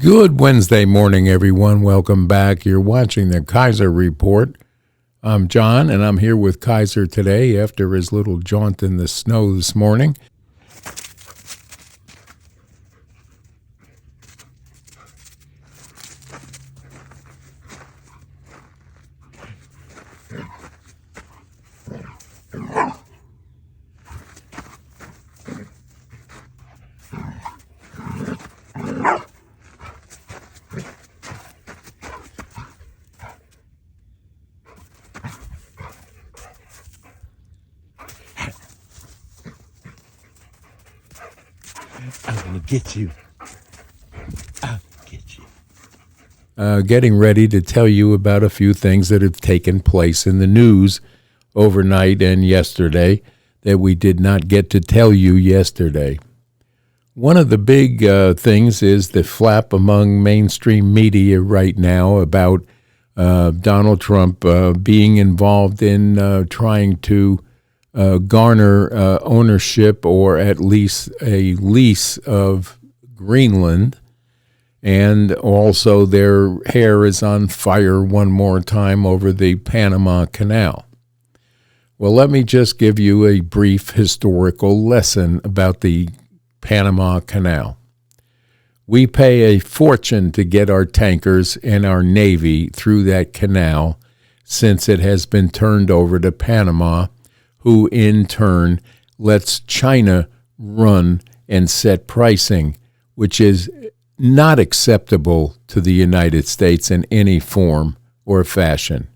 Good Wednesday morning, everyone. Welcome back. You're watching the Kaiser Report. I'm John, and I'm here with Kaiser today after his little jaunt in the snow this morning. I'm going to get you. I'll get you. Getting ready to tell you about a few things that have taken place in the news overnight and yesterday that we did not get to tell you yesterday. One of the big things is the flap among mainstream media right now about Donald Trump being involved in trying to garner ownership or at least a lease of Greenland. And also their hair is on fire one more time over the Panama Canal. Well, let me just give you a brief historical lesson about the Panama Canal. We pay a fortune to get our tankers and our Navy through that canal since it has been turned over to Panama, who in turn lets China run and set pricing, which is not acceptable to the United States in any form or fashion.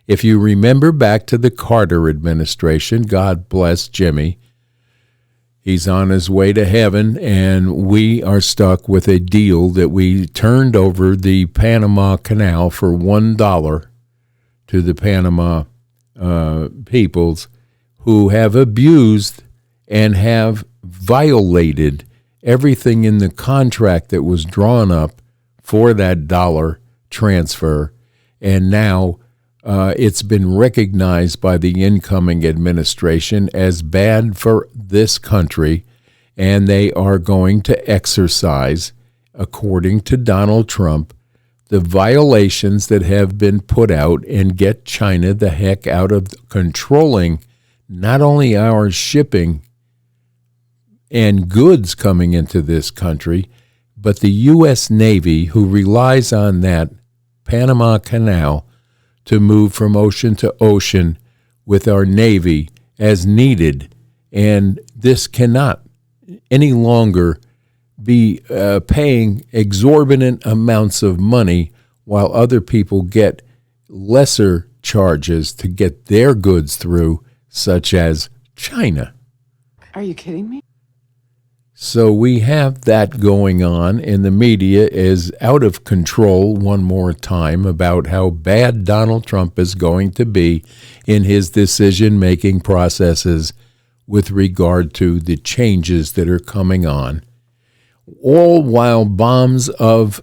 If you remember back to the Carter administration, God bless Jimmy, he's on his way to heaven, and we are stuck with a deal that we turned over the Panama Canal for $1 to the Panama peoples who have abused and have violated everything in the contract that was drawn up for that dollar transfer, and now it's been recognized by the incoming administration as bad for this country, and they are going to exercise, according to Donald Trump, the violations that have been put out and get China the heck out of controlling not only our shipping and goods coming into this country, but the U.S. Navy, who relies on that Panama Canal to move from ocean to ocean with our Navy as needed. And this cannot any longer be paying exorbitant amounts of money while other people get lesser charges to get their goods through, such as China. Are you kidding me? So we have that going on, and the media is out of control one more time about how bad Donald Trump is going to be in his decision-making processes with regard to the changes that are coming on, all while bombs of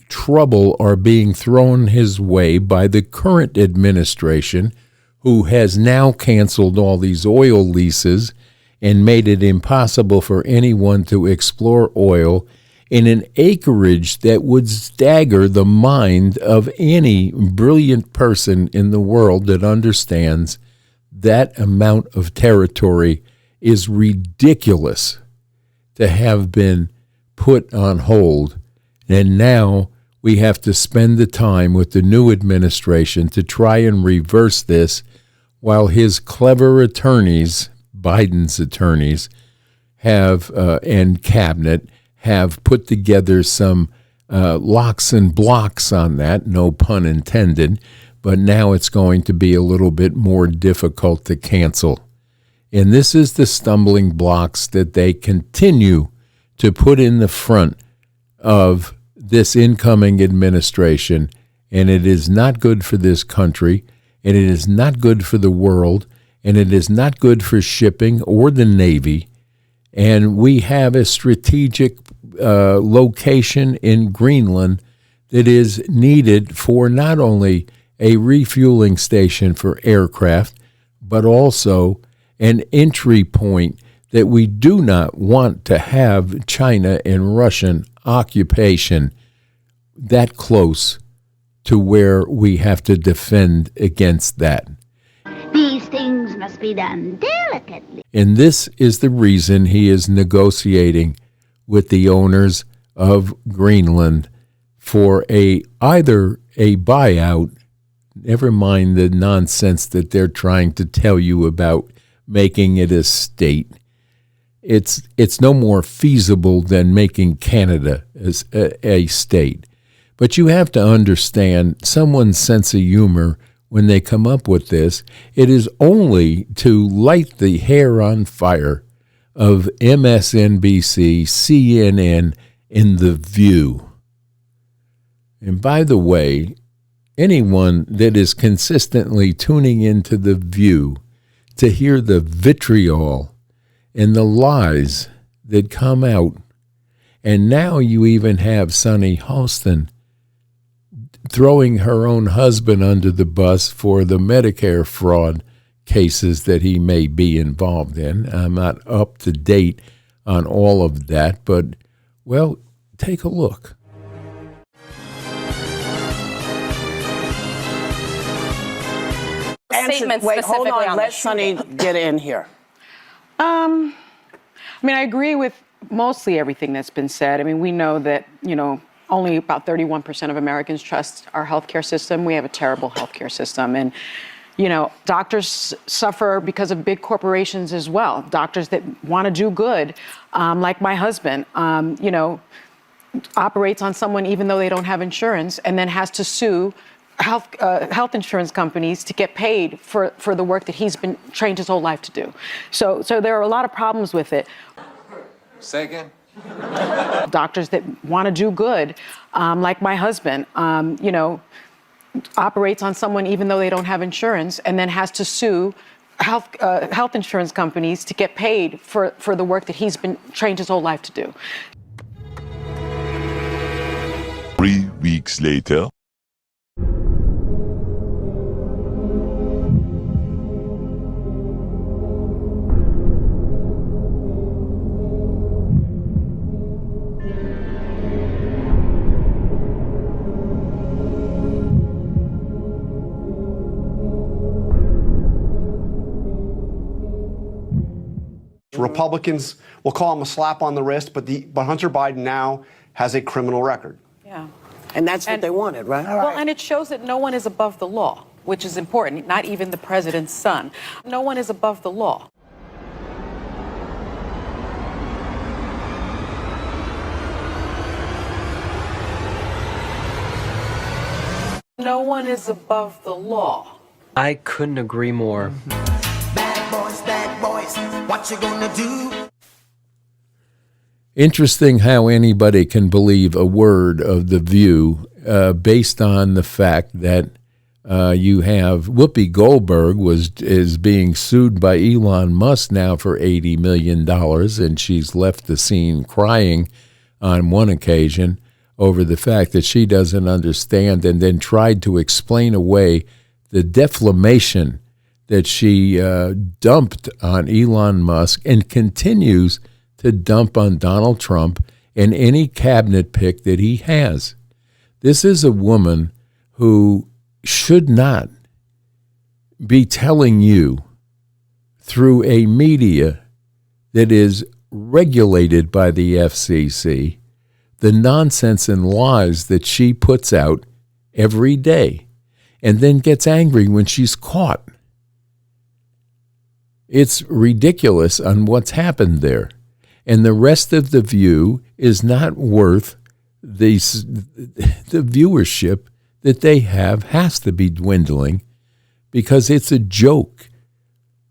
trouble are being thrown his way by the current administration, who has now canceled all these oil leases and made it impossible for anyone to explore oil in an acreage that would stagger the mind of any brilliant person in the world that understands that amount of territory is ridiculous to have been put on hold. And now we have to spend the time with the new administration to try and reverse this, while his clever attorneys, Biden's attorneys, have and cabinet have put together some locks and blocks on that, no pun intended, but now it's going to be a little bit more difficult to cancel. And this is the stumbling blocks that they continue to put in the front of this incoming administration, and it is not good for this country, and it is not good for the world, and it is not good for shipping or the Navy. And we have a strategic location in Greenland that is needed for not only a refueling station for aircraft, but also an entry point that we do not want to have China and Russian occupation that close to where we have to defend against that. These things must be done delicately. And this is the reason he is negotiating with the owners of Greenland for either a buyout, never mind the nonsense that they're trying to tell you about making it a state. It's no more feasible than making Canada as a state. But you have to understand someone's sense of humor when they come up with this. It is only to light the hair on fire of MSNBC, CNN, and The View. And by the way, anyone that is consistently tuning into The View to hear the vitriol and the lies that come out, and now you even have Sunny Hostin throwing her own husband under the bus for the Medicare fraud cases that he may be involved in. I'm not up to date on all of that, but, well, take a look. Statements Wait, hold specifically on. on Let this. Sunny get in here. I mean, I agree with mostly everything that's been said. I mean, we know that, only about 31% of Americans trust our healthcare system. We have a terrible healthcare system. And, doctors suffer because of big corporations as well. Doctors that want to do good, like my husband, operates on someone even though they don't have insurance and then has to sue health insurance companies to get paid for the work that he's been trained his whole life to do. So there are a lot of problems with it. Second. Doctors that want to do good, like my husband, operates on someone even though they don't have insurance and then has to sue health insurance companies to get paid for the work that he's been trained his whole life to do. 3 weeks later. Republicans will call him a slap on the wrist, but Hunter Biden now has a criminal record. Yeah. And that's what they wanted, right? Well, and it shows that no one is above the law, which is important, not even the president's son. No one is above the law. No one is above the law. I couldn't agree more. Bad boys, what you gonna do? Interesting how anybody can believe a word of The View based on the fact that you have Whoopi Goldberg is being sued by Elon Musk now for $80 million, and she's left the scene crying on one occasion over the fact that she doesn't understand, and then tried to explain away the defamation that she dumped on Elon Musk and continues to dump on Donald Trump and any cabinet pick that he has. This is a woman who should not be telling you through a media that is regulated by the FCC the nonsense and lies that she puts out every day and then gets angry when she's caught. It's ridiculous on what's happened there. And the rest of The View is not worth the viewership that they have has to be dwindling because it's a joke.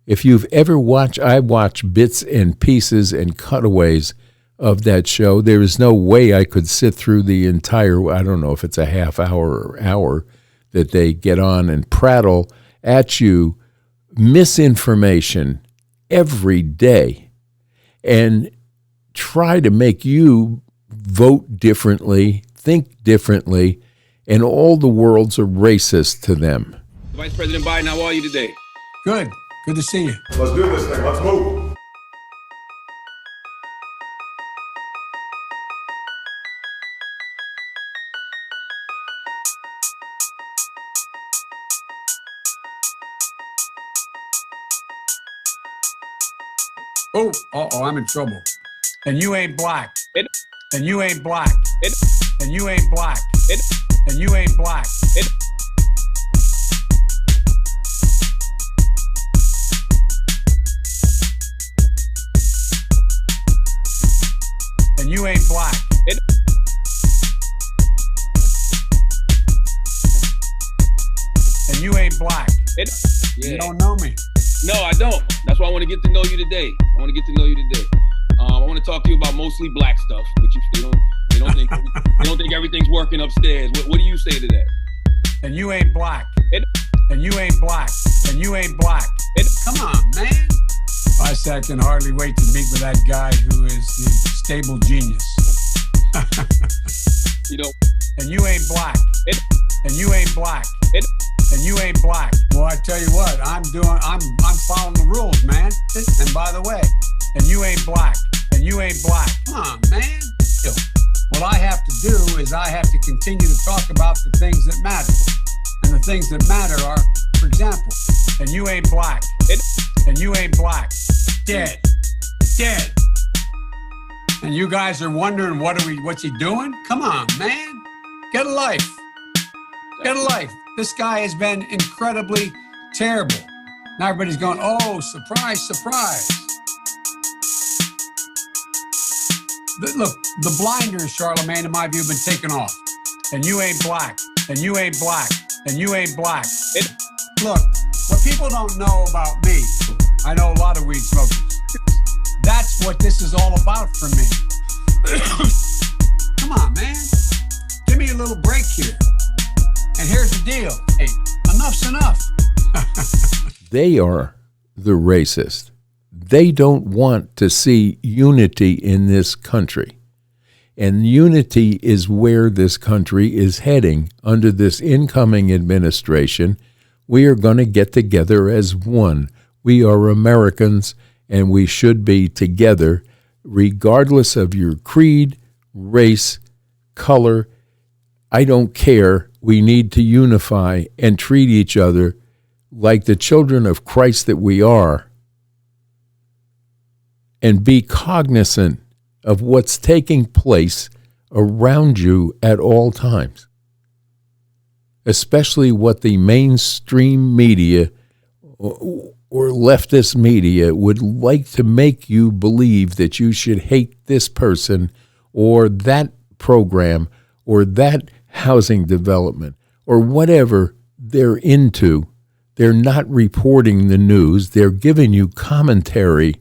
If you've ever watched, I watch bits and pieces and cutaways of that show. There is no way I could sit through the entire, I don't know if it's a half hour or hour that they get on and prattle at you misinformation every day and try to make you vote differently, think differently, and all the world's a racist to them. Vice President Biden, how are you today? Good. Good to see you. Let's do this thing. Let's move. Oh, I'm in trouble. And you ain't black. It, And you ain't black. it, And you ain't black. it, And you ain't black. it. And you ain't black. It, And you ain't black. it. You Yeah. don't know me. No, I don't. That's why I want to get to know you today. I want to get to know you today. I want to talk to you about mostly black stuff, but they don't think everything's working upstairs. What do you say to that? And you ain't black. It, And you ain't black. And you ain't black. it, Come on, man. I said I can hardly wait to meet with that guy who is the stable genius. you know, And you ain't black. it, And you ain't black. it. And you ain't black. Well, I tell you what, I'm following the rules, man. And by the way, and you ain't black. And you ain't black. Come on, man. What I have to do is I have to continue to talk about the things that matter. And the things that matter are, for example, and you ain't black. It, And you ain't black. Dead. Dead. And you guys are wondering what's he doing? Come on, man. Get a life. Get a life. This guy has been incredibly terrible. Now everybody's going, oh, surprise, surprise. Look, the blinders, Charlemagne, in my view, have been taken off. And you ain't black. And you ain't black. And you ain't black. it. Look, what people don't know about me, I know a lot of weed smokers. That's what this is all about for me. Come on, man. Give me a little break here. And here's the deal. Hey, enough's enough. They are the racist. They don't want to see unity in this country. And unity is where this country is heading under this incoming administration. We are going to get together as one. We are Americans, and we should be together regardless of your creed, race, color. I don't care. We need to unify and treat each other like the children of Christ that we are, and be cognizant of what's taking place around you at all times, especially what the mainstream media or leftist media would like to make you believe that you should hate this person or that program or that housing development or whatever they're into. They're not reporting the news. They're giving you commentary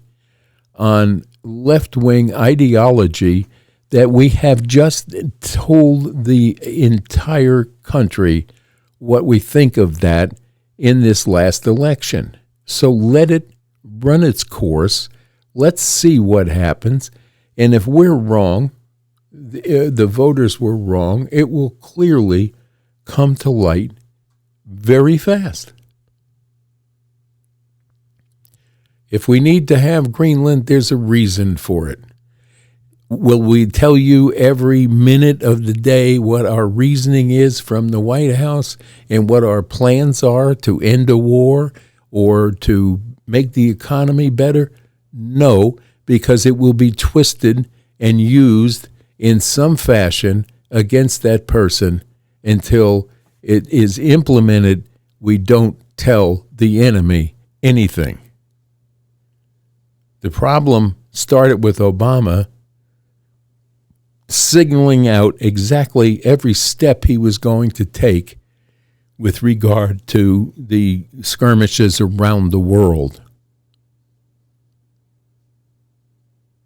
on left-wing ideology that we have just told the entire country what we think of that in this last election. So let it run its course. Let's see what happens. And if we're wrong, the voters were wrong, it will clearly come to light very fast. If we need to have Greenland, there's a reason for it. Will we tell you every minute of the day what our reasoning is from the White House and what our plans are to end a war or to make the economy better? No, because it will be twisted and used in some fashion against that person until it is implemented. We don't tell the enemy anything. The problem started with Obama signaling out exactly every step he was going to take with regard to the skirmishes around the world.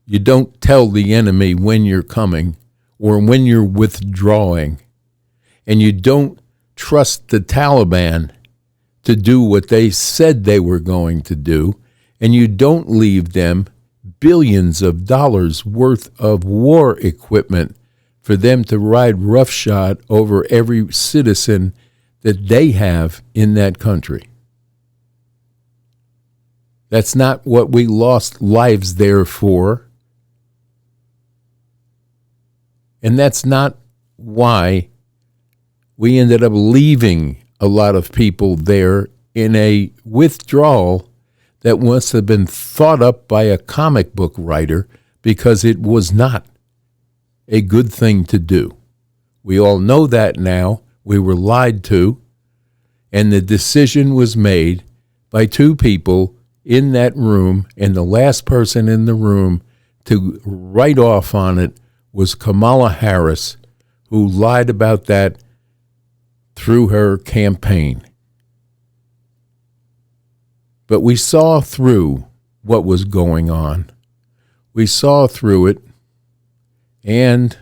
You don't tell the enemy when you're coming or when you're withdrawing, and you don't trust the Taliban to do what they said they were going to do, and you don't leave them billions of dollars worth of war equipment for them to ride roughshod over every citizen that they have in that country. That's not what we lost lives there for. And that's not why we ended up leaving a lot of people there in a withdrawal that must have been thought up by a comic book writer because it was not a good thing to do. We all know that now. We were lied to, and the decision was made by two people in that room, and the last person in the room to write off on it was Kamala Harris, who lied about that through her campaign. But we saw through what was going on. We saw through it, and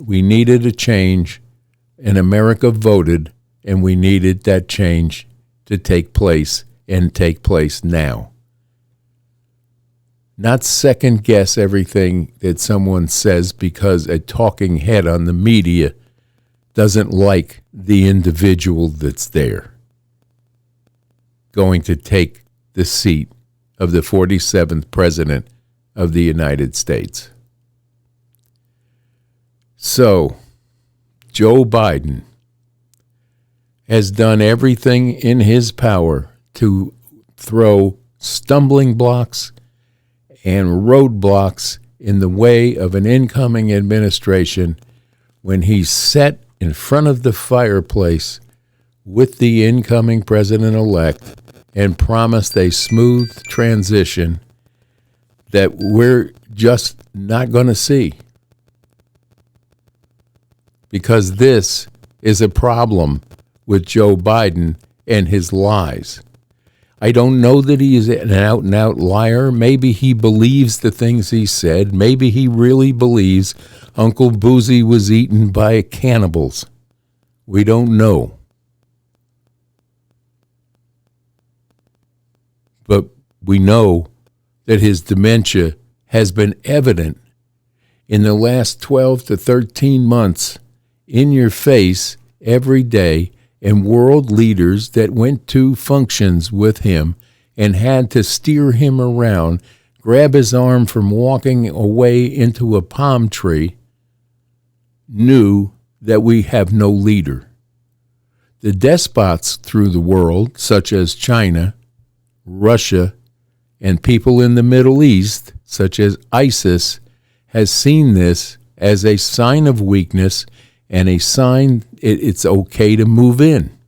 we needed a change, and America voted, and we needed that change to take place, and take place now. Not second guess everything that someone says because a talking head on the media doesn't like the individual that's there going to take the seat of the 47th President of the United States. So, Joe Biden has done everything in his power to throw stumbling blocks and roadblocks in the way of an incoming administration when he sat in front of the fireplace with the incoming president-elect and promised a smooth transition that we're just not going to see. Because this is a problem with Joe Biden and his lies. I don't know that he is an out-and-out liar. Maybe he believes the things he said. Maybe he really believes Uncle Boozy was eaten by cannibals. We don't know. But we know that his dementia has been evident in the last 12 to 13 months in your face every day, and world leaders that went to functions with him and had to steer him around, grab his arm from walking away into a palm tree, knew that we have no leader. The despots through the world, such as China, Russia, and people in the Middle East, such as ISIS, has seen this as a sign of weakness and a sign it's okay to move in.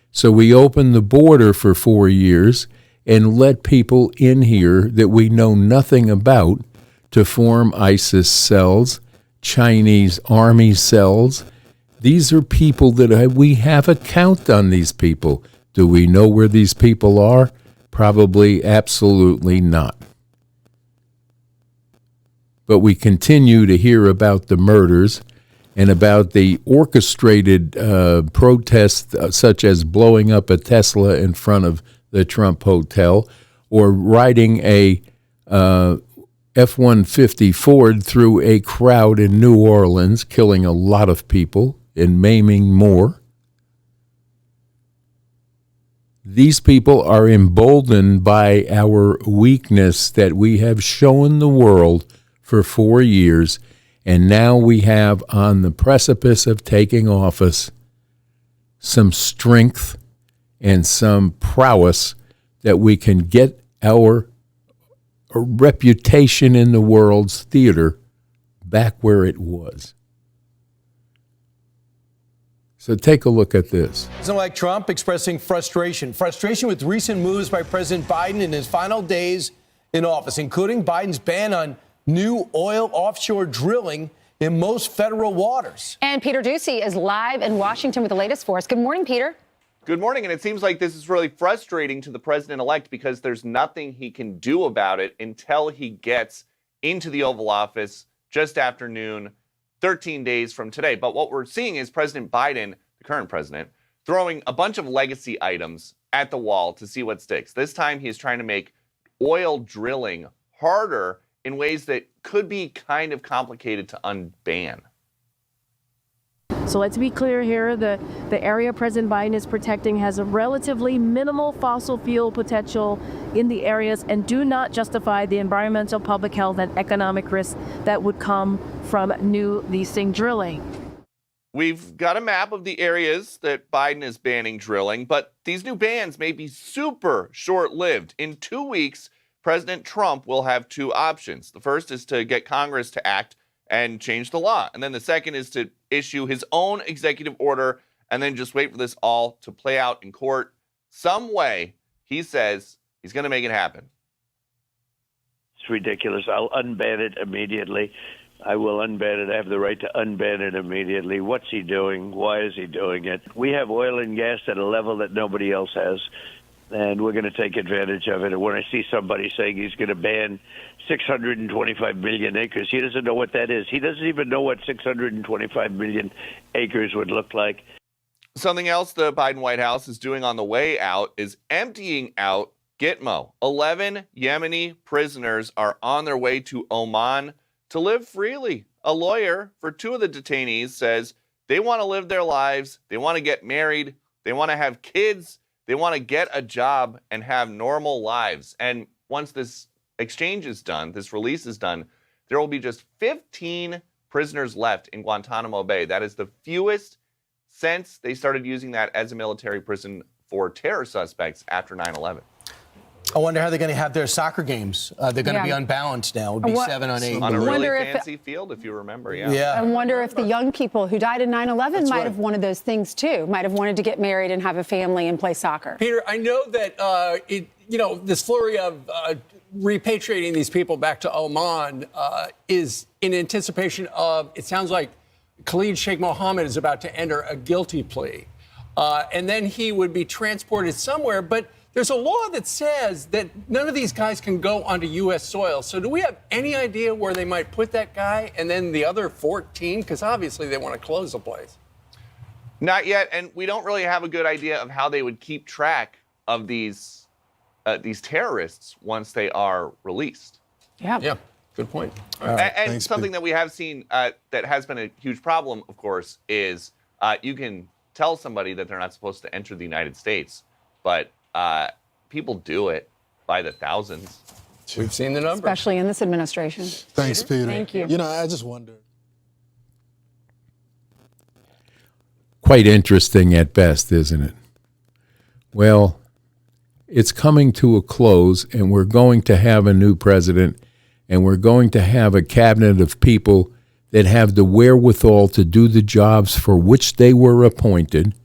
So we opened the border for 4 years and let people in here that we know nothing about to form ISIS cells, Chinese army cells. These are people that we have a count on these people. Do we know where these people are? Probably absolutely not. But we continue to hear about the murders and about the orchestrated protests, such as blowing up a Tesla in front of the Trump Hotel, or riding a F-150 Ford through a crowd in New Orleans, killing a lot of people and maiming more. These people are emboldened by our weakness that we have shown the world for 4 years. And now we have on the precipice of taking office some strength and some prowess that we can get our reputation in the world's theater back where it was. So take a look at this. President-elect Trump expressing frustration with recent moves by President Biden in his final days in office, including Biden's ban on new oil offshore drilling in most federal waters. And Peter Ducey is live in Washington with the latest for us. Good morning, Peter. Good morning. And it seems like this is really frustrating to the president-elect because there's nothing he can do about it until he gets into the Oval Office just after noon, 13 days from today. But what we're seeing is President Biden, the current president, throwing a bunch of legacy items at the wall to see what sticks. This time he is trying to make oil drilling harder in ways that could be kind of complicated to unban. So let's be clear here, the area President Biden is protecting has a relatively minimal fossil fuel potential in the areas and do not justify the environmental, public health, and economic risks that would come from new leasing drilling. we've got a map of the areas that Biden is banning drilling, but these new bans may be super short-lived. In 2 weeks, President Trump will have two options. The first is to get Congress to act and change the law. And then the second is to issue his own executive order and then just wait for this all to play out in court. Some way, he says he's going to make it happen. It's ridiculous. I'll unban it immediately. I will unban it. I have the right to unban it immediately. What's he doing? Why is he doing it? We have oil and gas at a level that nobody else has, and we're going to take advantage of it. And when I see somebody saying he's going to ban 625 million acres, he doesn't know what that is. He doesn't even know what 625 million acres would look like. Something else the Biden White House is doing on the way out is emptying out Gitmo. 11 Yemeni prisoners are on their way to Oman to live freely. A lawyer for two of the detainees says they want to live their lives, they want to get married, they want to have kids, they want to get a job and have normal lives. And once this exchange is done, this release is done, there will be just 15 prisoners left in Guantanamo Bay. That is the fewest since they started using that as a military prison for terror suspects after 9/11. I wonder how they're going to have their soccer games. They're going to be unbalanced now. It would be 7 on 8. On a really fancy field, if you remember, I wonder if the young people who died in 9/11 might have wanted those things too, might have wanted to get married and have a family and play soccer. Peter, I know that, this flurry of repatriating these people back to Oman is in anticipation of, it sounds like Khalid Sheikh Mohammed is about to enter a guilty plea. And then he would be transported somewhere. But there's a law that says that none of these guys can go onto U.S. soil. So do we have any idea where they might put that guy and then the other 14? Because obviously they want to close the place. Not yet, and we don't really have a good idea of how they would keep track of these terrorists once they are released. Yeah, good point. And something that we have seen that has been a huge problem, of course, is you can tell somebody that they're not supposed to enter the United States, but people do it by the thousands. We've seen the numbers. Especially in this administration. Thanks, Peter. Thank you. I just wonder. Quite interesting at best, isn't it? Well, it's coming to a close, and we're going to have a new president, and we're going to have a cabinet of people that have the wherewithal to do the jobs for which they were appointed.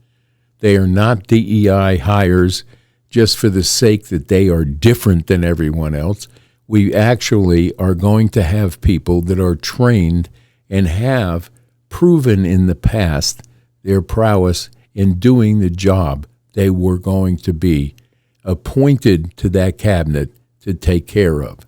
They are not DEI hires just for the sake that they are different than everyone else. We actually are going to have people that are trained and have proven in the past their prowess in doing the job they were going to be appointed to that cabinet to take care of.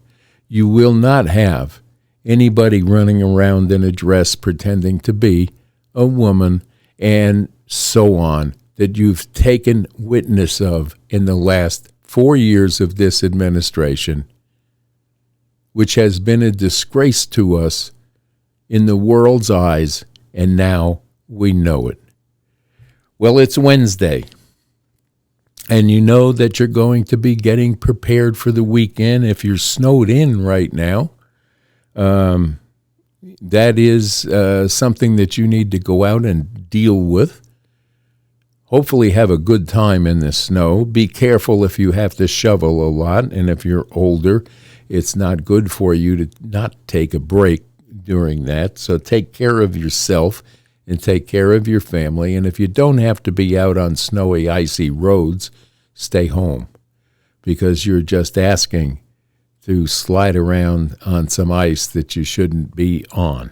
You will not have anybody running around in a dress pretending to be a woman and so on that you've taken witness of in the last 4 years of this administration, which has been a disgrace to us in the world's eyes, and now we know it. Well, it's Wednesday, and you know that you're going to be getting prepared for the weekend. If you're snowed in right now, that is something that you need to go out and deal with. Hopefully have a good time in the snow. Be careful if you have to shovel a lot, and if you're older, it's not good for you to not take a break during that. So take care of yourself and take care of your family. And if you don't have to be out on snowy, icy roads, stay home, because you're just asking to slide around on some ice that you shouldn't be on.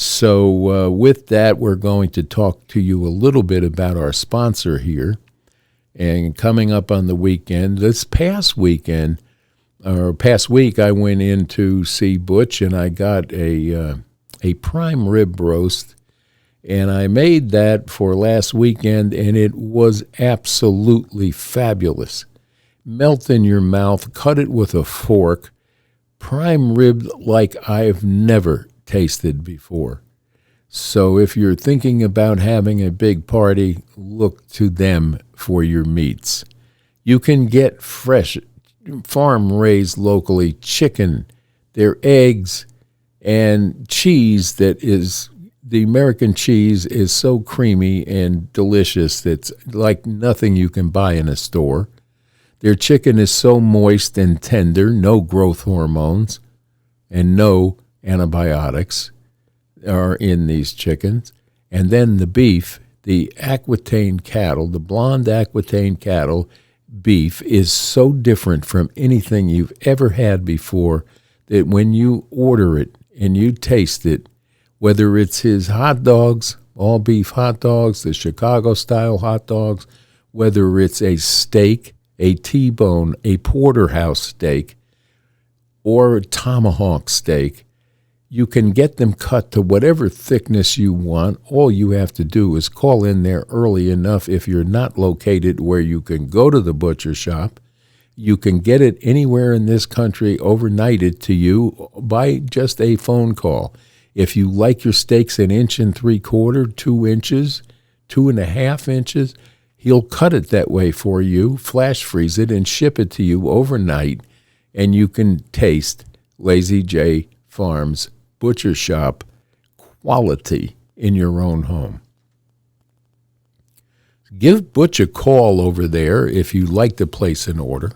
So with that, we're going to talk to you a little bit about our sponsor here. And coming up on the weekend, this past week, I went in to see Butch, and I got a prime rib roast. And I made that for last weekend, and it was absolutely fabulous. Melt in your mouth, cut it with a fork, prime rib like I've never tasted before. So if you're thinking about having a big party, look to them for your meats. You can get fresh, farm-raised locally chicken, their eggs, and cheese that is the American cheese is so creamy and delicious. It's like nothing you can buy in a store. Their chicken is so moist and tender, no growth hormones and no antibiotics are in these chickens. And then the beef, the Aquitaine cattle, the blonde Aquitaine cattle beef is so different from anything you've ever had before that when you order it and you taste it, whether it's his hot dogs, all beef hot dogs, the Chicago-style hot dogs, whether it's a steak, a T-bone, a porterhouse steak, or a tomahawk steak, you can get them cut to whatever thickness you want. All you have to do is call in there early enough if you're not located where you can go to the butcher shop. You can get it anywhere in this country overnighted to you by just a phone call. If you like your steaks 1 3/4 inches, 2 inches, 2.5 inches, he'll cut it that way for you, flash freeze it, and ship it to you overnight, and you can taste Lazy J Farms Butcher Shop quality in your own home. Give Butch a call over there if you like to place an order.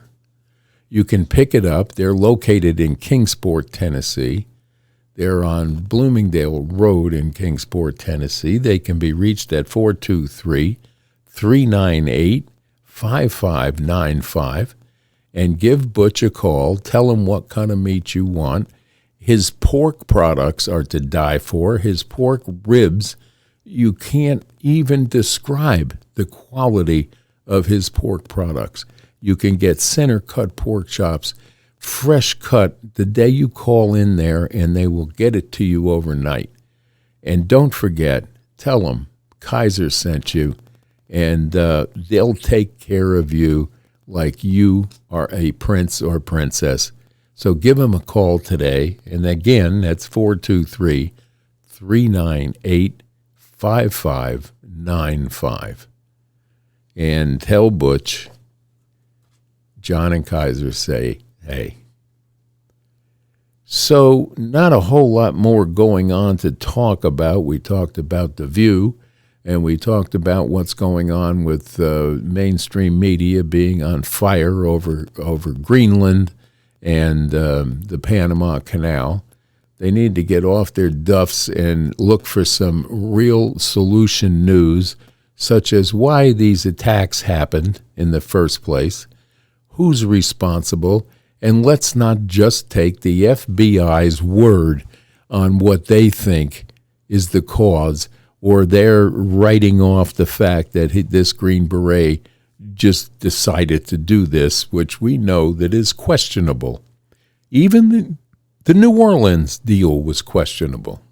You can pick it up. They're located in Kingsport, Tennessee. They're on Bloomingdale Road in Kingsport, Tennessee. They can be reached at 423-398-5595. And give Butch a call. Tell him what kind of meat you want. His pork products are to die for. His pork ribs, you can't even describe the quality of his pork products. You can get center-cut pork chops, fresh cut, the day you call in there, and they will get it to you overnight. And don't forget, tell them Kaiser sent you, and they'll take care of you like you are a prince or princess. So give them a call today. And again, that's 423-398-5595. And tell Butch, John and Kaiser say, hey. So not a whole lot more going on to talk about. We talked about The View, and we talked about what's going on with mainstream media being on fire over Greenland and the Panama Canal. They need to get off their duffs and look for some real solution news, such as why these attacks happened in the first place, who's responsible, and let's not just take the FBI's word on what they think is the cause, or they're writing off the fact that this Green Beret just decided to do this, which we know that is questionable. Even the New Orleans deal was questionable.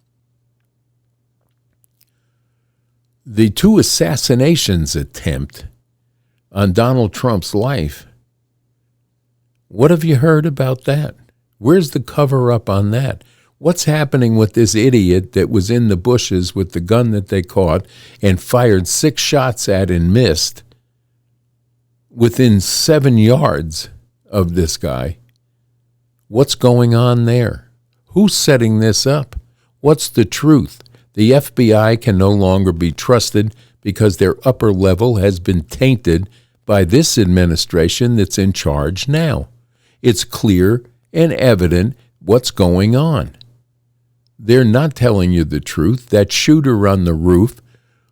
The 2 assassinations attempt on Donald Trump's life, what have you heard about that? Where's the cover-up on that? What's happening with this idiot that was in the bushes with the gun that they caught and fired 6 shots at and missed within 7 yards of this guy? What's going on there? Who's setting this up? What's the truth? The FBI can no longer be trusted because their upper level has been tainted by this administration that's in charge now. It's clear and evident what's going on. They're not telling you the truth. That shooter on the roof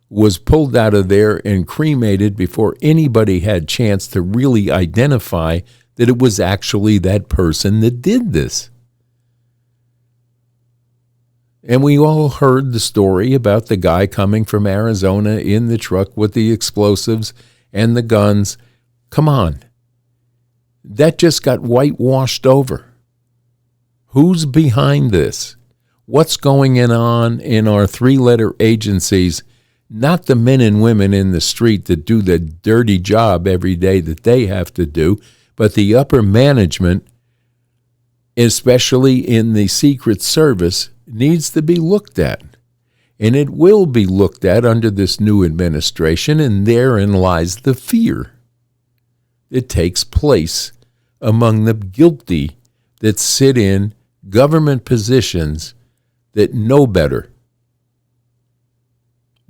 was pulled out of there and cremated before anybody had chance to really identify that it was actually that person that did this. And we all heard the story about the guy coming from Arizona in the truck with the explosives and the guns. Come on. That just got whitewashed over. Who's behind this? What's going on in our 3-letter agencies? Not the men and women in the street that do the dirty job every day that they have to do, but the upper management, especially in the Secret Service, needs to be looked at. And it will be looked at under this new administration, and therein lies the fear that takes place among the guilty that sit in government positions that know better.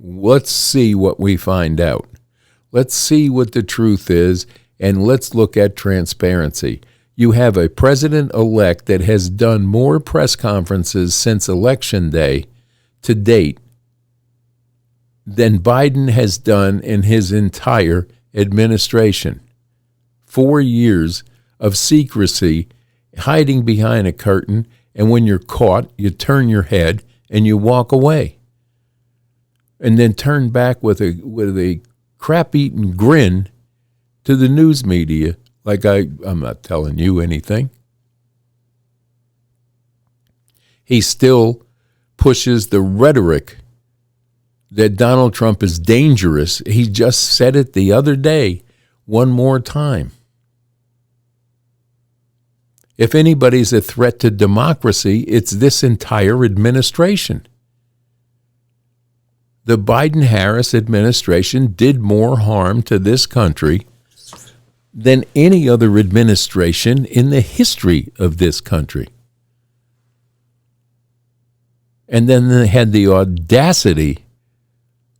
Let's see what we find out. Let's see what the truth is, and let's look at transparency. You have a president-elect that has done more press conferences since Election Day to date than Biden has done in his entire administration. 4 years of secrecy, hiding behind a curtain, and when you're caught, you turn your head and you walk away. And then turn back with a crap-eaten grin to the news media, like I'm not telling you anything. He still pushes the rhetoric that Donald Trump is dangerous. He just said it the other day, one more time. If anybody's a threat to democracy, it's this entire administration. The Biden-Harris administration did more harm to this country than any other administration in the history of this country. And then they had the audacity,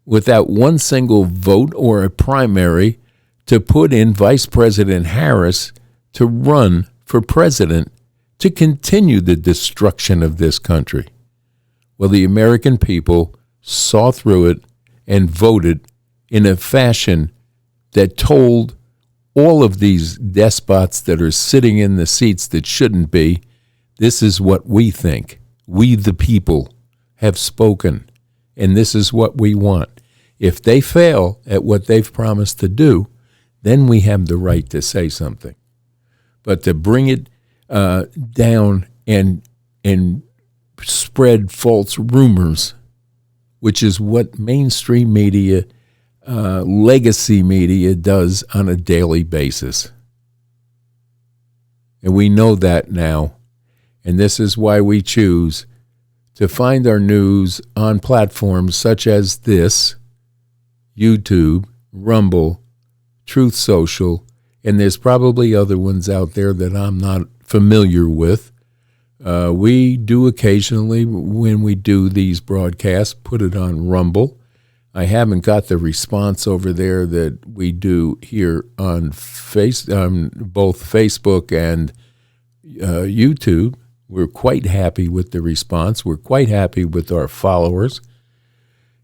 without one single vote or a primary, to put in Vice President Harris to run for president to continue the destruction of this country. Well, the American people saw through it and voted in a fashion that told all of these despots that are sitting in the seats that shouldn't be, this is what we think. We, the people, have spoken, and this is what we want. If they fail at what they've promised to do, then we have the right to say something. But to bring it down and spread false rumors, which is what mainstream media, legacy media does on a daily basis. And we know that now. And this is why we choose to find our news on platforms such as this, YouTube, Rumble, Truth Social, and there's probably other ones out there that I'm not familiar with. We do occasionally, when we do these broadcasts, put it on Rumble. I haven't got the response over there that we do here on both Facebook and YouTube. We're quite happy with the response. We're quite happy with our followers.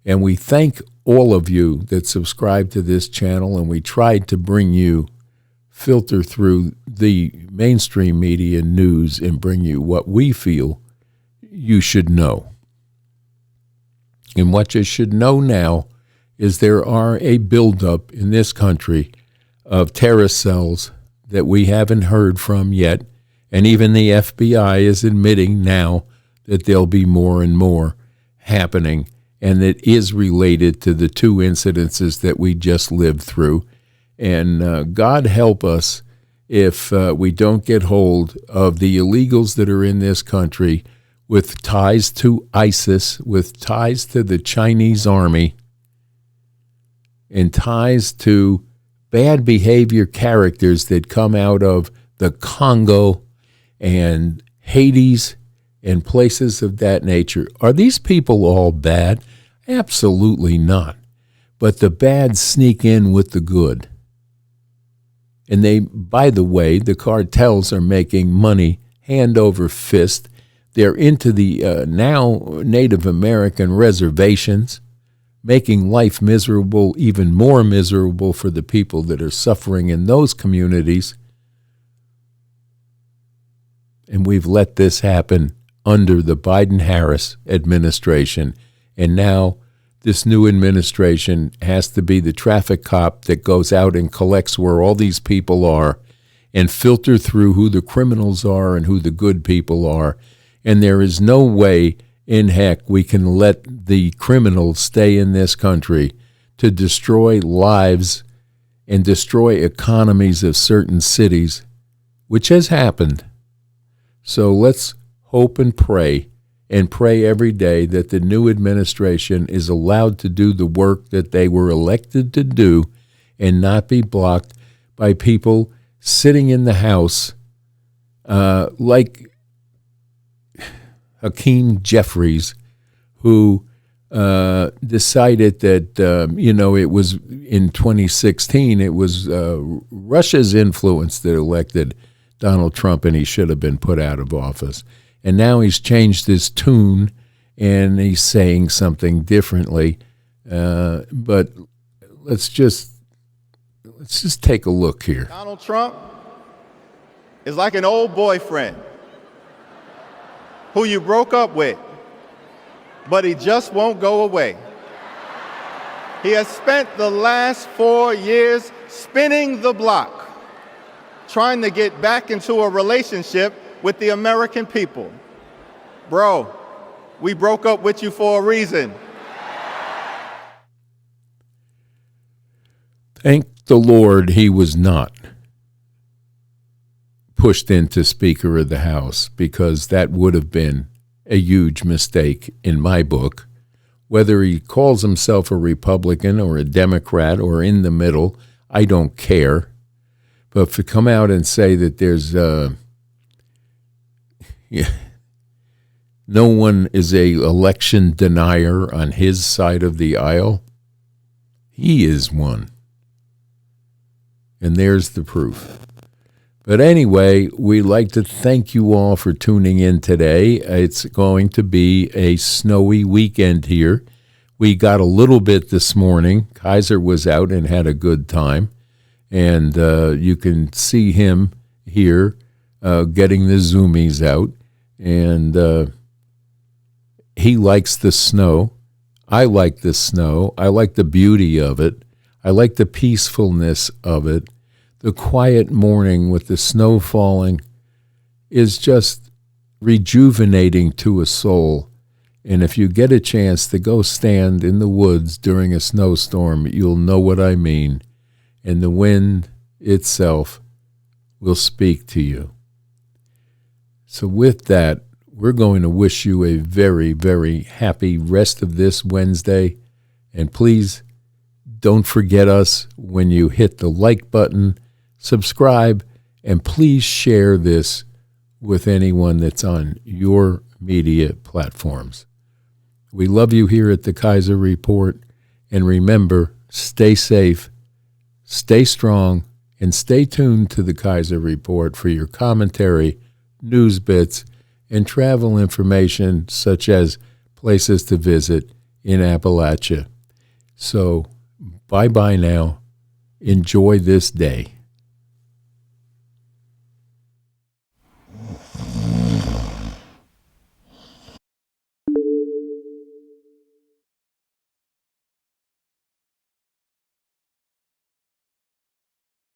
And we thank all of you that subscribe to this channel, and we tried to bring you, filter through the mainstream media news and bring you what we feel you should know. And what you should know now is there are a buildup in this country of terrorist cells that we haven't heard from yet, and even the FBI is admitting now that there'll be more and more happening, and it is related to the two incidences that we just lived through. And God help us if we don't get hold of the illegals that are in this country with ties to ISIS, with ties to the Chinese army, and ties to bad behavior characters that come out of the Congo and Hades and places of that nature. Are these people all bad? Absolutely not. But the bad sneak in with the good. And they, by the way, the cartels are making money hand over fist. They're into the now Native American reservations, making life miserable, even more miserable for the people that are suffering in those communities. And we've let this happen under the Biden-Harris administration. And now this new administration has to be the traffic cop that goes out and collects where all these people are and filter through who the criminals are and who the good people are. And there is no way in heck we can let the criminals stay in this country to destroy lives and destroy economies of certain cities, which has happened. So let's hope and pray every day that the new administration is allowed to do the work that they were elected to do and not be blocked by people sitting in the House like Hakeem Jeffries, who decided that, it was in 2016, it was Russia's influence that elected Donald Trump, and he should have been put out of office. And now he's changed his tune, and he's saying something differently. But let's just take a look here. Donald Trump is like an old boyfriend who you broke up with, but he just won't go away. He has spent the last 4 years spinning the block, trying to get back into a relationship with the American people. Bro, we broke up with you for a reason. Thank the Lord he was not pushed into Speaker of the House, because that would have been a huge mistake in my book. Whether he calls himself a Republican or a Democrat or in the middle, I don't care. But to come out and say that there's no one is a election denier on his side of the aisle, he is one. And there's the proof. But anyway, we'd like to thank you all for tuning in today. It's going to be a snowy weekend here. We got a little bit this morning. Kaiser was out and had a good time. And you can see him here getting the zoomies out. And he likes the snow. I like the snow. I like the beauty of it. I like the peacefulness of it. The quiet morning with the snow falling is just rejuvenating to a soul. And if you get a chance to go stand in the woods during a snowstorm, you'll know what I mean. And the wind itself will speak to you. So with that, we're going to wish you a very, very happy rest of this Wednesday. And please don't forget us when you hit the like button, subscribe, and please share this with anyone that's on your media platforms. We love you here at the Kaiser Report. And remember, stay safe, stay strong, and stay tuned to the Kaiser Report for your commentary, news bits, and travel information such as places to visit in Appalachia. So, bye-bye now. Enjoy this day.